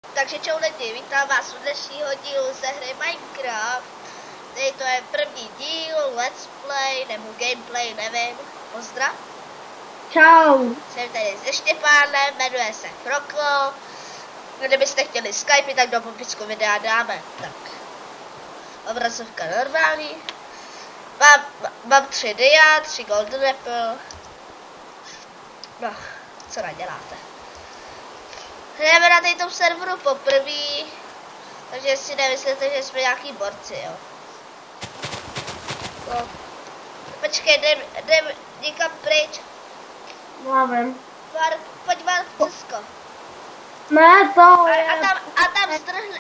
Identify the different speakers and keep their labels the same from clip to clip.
Speaker 1: Takže čau lidi, vítám vás u dnešního dílu ze hry Minecraft. Tady to je první díl, let's play, nebo gameplay, nevím. Pozdrav.
Speaker 2: Čau.
Speaker 1: Jsem tady se Štěpánem, jmenuje se Froko. Kdybyste chtěli Skype, tak do popisku videa dáme. Tak. Obrazovka normální. Mám 3 dia, 3 golden apple. No, co naděláte? Hrajeme na této serveru poprvé, takže si nemyslíte, že jsme nějaký borci, jo. No. Počkej, jdem někam pryč.
Speaker 2: Já vím.
Speaker 1: Pojď Mark, Cesko.
Speaker 2: Ne, to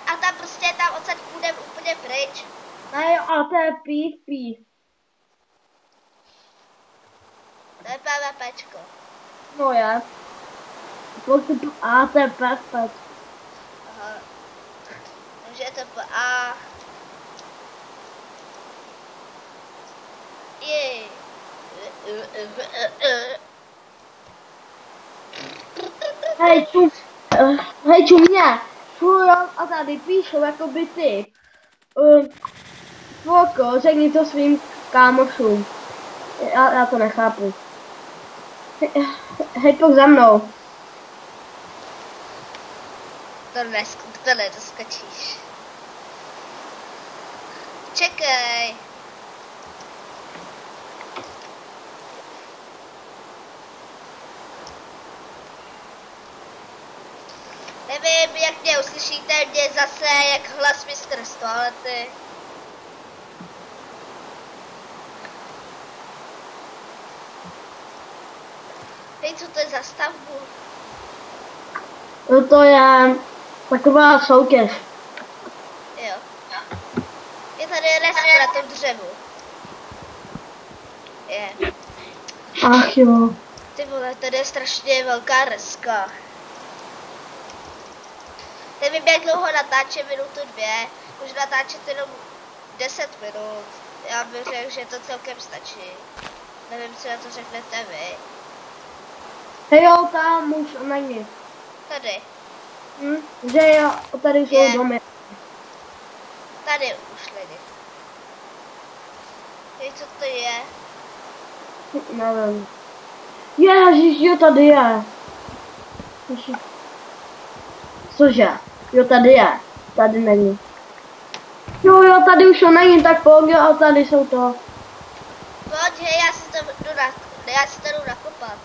Speaker 1: A tam prostě tam odsaď půjdeme úplně pryč.
Speaker 2: Ne, jo, ale to je pí.
Speaker 1: To je PvPčko.
Speaker 2: No je. A to je perfekt.
Speaker 1: Aha. Takže je to A. Jej.
Speaker 2: Hej, čumě. Fůj, a tady píšou jakoby ty. Foko, řekni to svým kámošům. Já to nechápu. Hej, pojď za mnou.
Speaker 1: To nedoskočíš. Čekej. Nevím, jak mě uslyšíte, mě zase jak hlas mistr z toalety. Hej, co to je za stavbu?
Speaker 2: No to je taková soutěž.
Speaker 1: Jo. Je tady resk na tom dřevu. Je.
Speaker 2: Ach jo.
Speaker 1: Ty vole, tady je strašně velká reska. Nevím, jak dlouho natáčím, minutu 2. Už natáčet jenom 10 minut. Já bych řekl, že to celkem stačí. Nevím, co na to řeknete vy.
Speaker 2: Hej jo, tam už není.
Speaker 1: Tady.
Speaker 2: Že jo, tady jsou domy.
Speaker 1: Tady už lidi. Hej, co to je?
Speaker 2: Nevím. Ježiš, jo, tady je. Ježiš. Cože? Jo, tady je. Tady není. Jo, tady už to není, tak pojď, a tady jsou to.
Speaker 1: Pojď, hej, já si to jdu nakopat.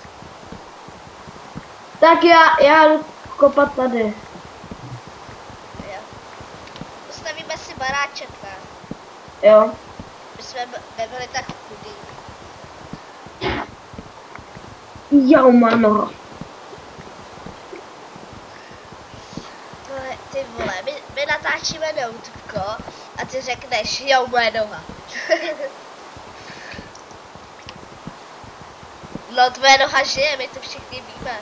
Speaker 2: Tak já jdu kopat tady.
Speaker 1: Jo. Postavíme si baráček, ne?
Speaker 2: Jo.
Speaker 1: My jsme nebyli tak chudí.
Speaker 2: Jo, mano.
Speaker 1: Ty vole, my natáčíme noutko a ty řekneš, jo, moje noha. No, tvoje noha žije, my to všichni víme.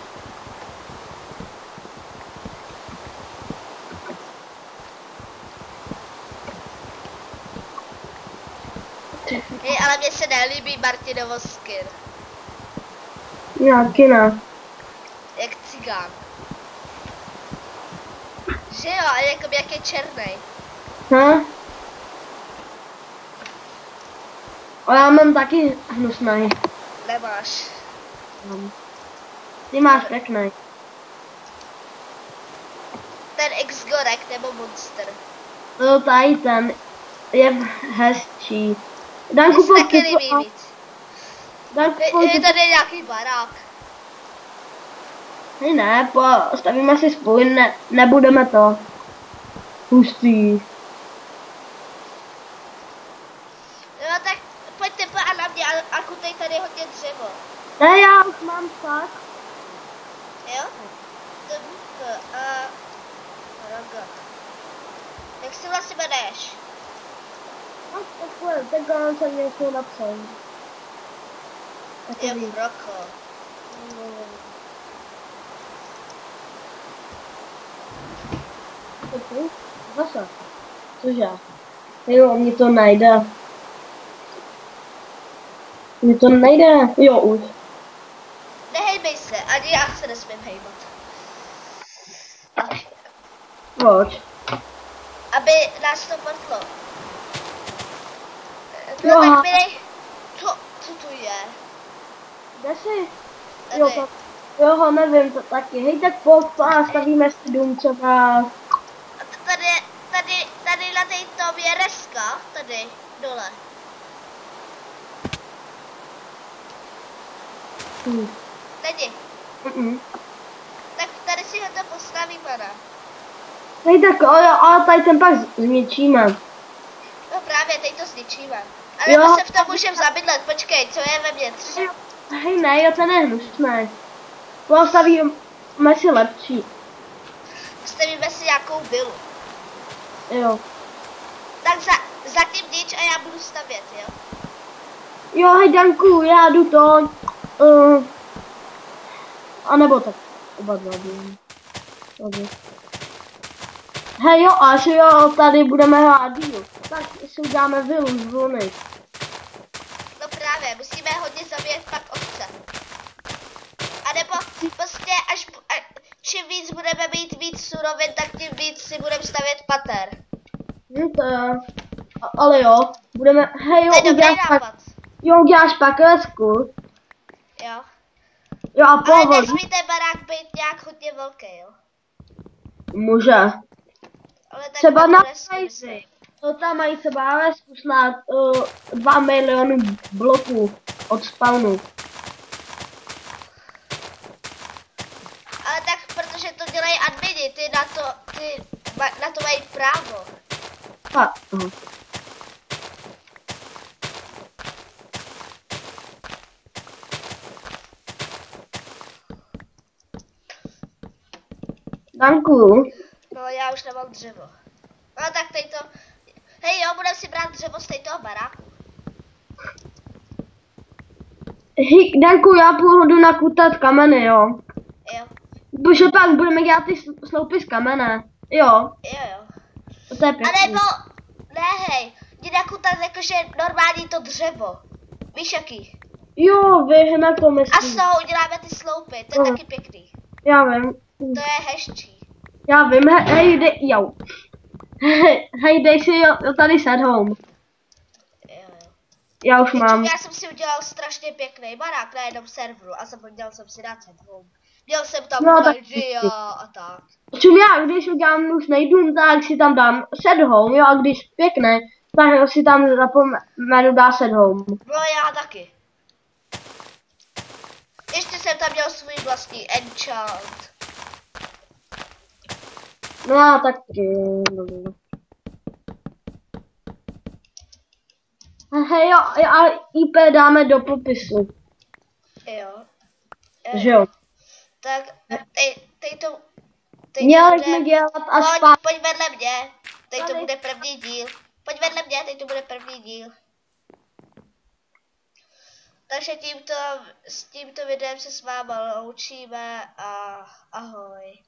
Speaker 1: Hej, ale mně se nelíbí Martinovo skin.
Speaker 2: Nějaký ne.
Speaker 1: Jak cigán. Že jo, a jako jak je černej.
Speaker 2: A já mám taky hnusnej.
Speaker 1: Nemáš.
Speaker 2: Ty máš pěkný.
Speaker 1: Ten X-Gorek nebo Monster.
Speaker 2: No tady ten je hezčí. Danku,
Speaker 1: Mně se taky líbí víc. Je tady nějaký barák.
Speaker 2: Hej ne, stavíme si spolu, nebudeme to. Hustý.
Speaker 1: No tak pojďte a na mě a kutej tady hodně dřevo.
Speaker 2: Ne, já už mám tak.
Speaker 1: Jo? Roga. Jak si vlastně jmenuješ?
Speaker 2: No takhle, tak jsem něco napsal.
Speaker 1: Je Froko.
Speaker 2: Zase. Cože? Jo, mě to najde. Jo, už.
Speaker 1: Nehejbej se, ani já se nesmím hejbat.
Speaker 2: Proč?
Speaker 1: Aby nás to portlo. No
Speaker 2: Jo.
Speaker 1: tak mi dej... Co to je?
Speaker 2: Kde jsi?
Speaker 1: Tady.
Speaker 2: Jo, jo, nevím, to taky. Hej, tak pojď a stavíme si dům třeba.
Speaker 1: A tady na té tom je reska. Tady, dole. Tady. Tak tady si ho to postaví, pana.
Speaker 2: Hej, tak ale tady ten pak zničíme.
Speaker 1: No právě, teď to zničíme. Ale
Speaker 2: Jo.
Speaker 1: my se v tom můžeme zabydlet, počkej, co je vevnitř?
Speaker 2: Hej, ne, jo, to je hnusné. Postavíme si lepší.
Speaker 1: Stavíme si nějakou vilu.
Speaker 2: Jo.
Speaker 1: Tak zatím nič a já budu stavět, jo?
Speaker 2: Jo, hej, Danku, já jdu to. A nebo tak oba dva budeme. Hej, jo, až jo, tady budeme hrát díl. Tak si uděláme vilu z vlny.
Speaker 1: No právě, musíme hodně zabíjet pak ovce. A nebo prostě čím víc budeme mít víc surovin, tak tím víc si budeme stavět pater.
Speaker 2: To je. Ale jo, budeme, hej, jo,
Speaker 1: To je dobrý
Speaker 2: uděláš pak,
Speaker 1: nápad.
Speaker 2: jo, uděláš pak lesku.
Speaker 1: Jo.
Speaker 2: Jo, a
Speaker 1: Ale
Speaker 2: povod.
Speaker 1: nesmí ten barák být nějak hodně velký, jo?
Speaker 2: Může.
Speaker 1: Ale tak
Speaker 2: Třeba
Speaker 1: mám
Speaker 2: na
Speaker 1: lesku, myslím.
Speaker 2: Fejzi. To tam mají třeba lesku snad 2 miliony bloků od spawnu.
Speaker 1: Ale tak protože to dělají admini, ty na to mají právo.
Speaker 2: Tak, Danku.
Speaker 1: No já už nemám dřevo. No tak teď to... Hej jo, budeme si brát dřevo z toho baráku.
Speaker 2: Hej, Danku, já půjdu nakutat kameny, jo.
Speaker 1: Jo,
Speaker 2: Protože pak budeme dělat ty sloupy z kamene. Jo,
Speaker 1: jo.
Speaker 2: to je
Speaker 1: A
Speaker 2: pěkný.
Speaker 1: nebo... Ne hej, jdi nakutat jakože normální to dřevo. Víš jaký?
Speaker 2: Jo, vím, jak to
Speaker 1: A
Speaker 2: myslím.
Speaker 1: z toho uděláme ty sloupy, to je taky pěkný.
Speaker 2: Já vím.
Speaker 1: To je hezčí.
Speaker 2: Já vím, hej, dej, jo. Hej, dej si jo, tady set home.
Speaker 1: Jo.
Speaker 2: Já už mám.
Speaker 1: Já jsem si udělal strašně pěkný barák na jednom serveru a zapomněl jsem si dát set home. Měl jsem tam
Speaker 2: No, tak
Speaker 1: a tak.
Speaker 2: Čím já, když udělám nůžnej dům, tak si tam dám set home, jo, a když pěkné, tak si tam zapomenu dát set home.
Speaker 1: No já taky. Ještě jsem tam měl svůj vlastní enchant.
Speaker 2: No a taky. Hej, jo, a IP dáme do popisu,
Speaker 1: Jo.
Speaker 2: že jo.
Speaker 1: Tak teď to
Speaker 2: Měli jsme dělat až
Speaker 1: pojď vedle mě. Teď to bude první díl. Pojď vedle mě, teď to bude první díl. Takže s tímto videem se s váma loučíme a ahoj.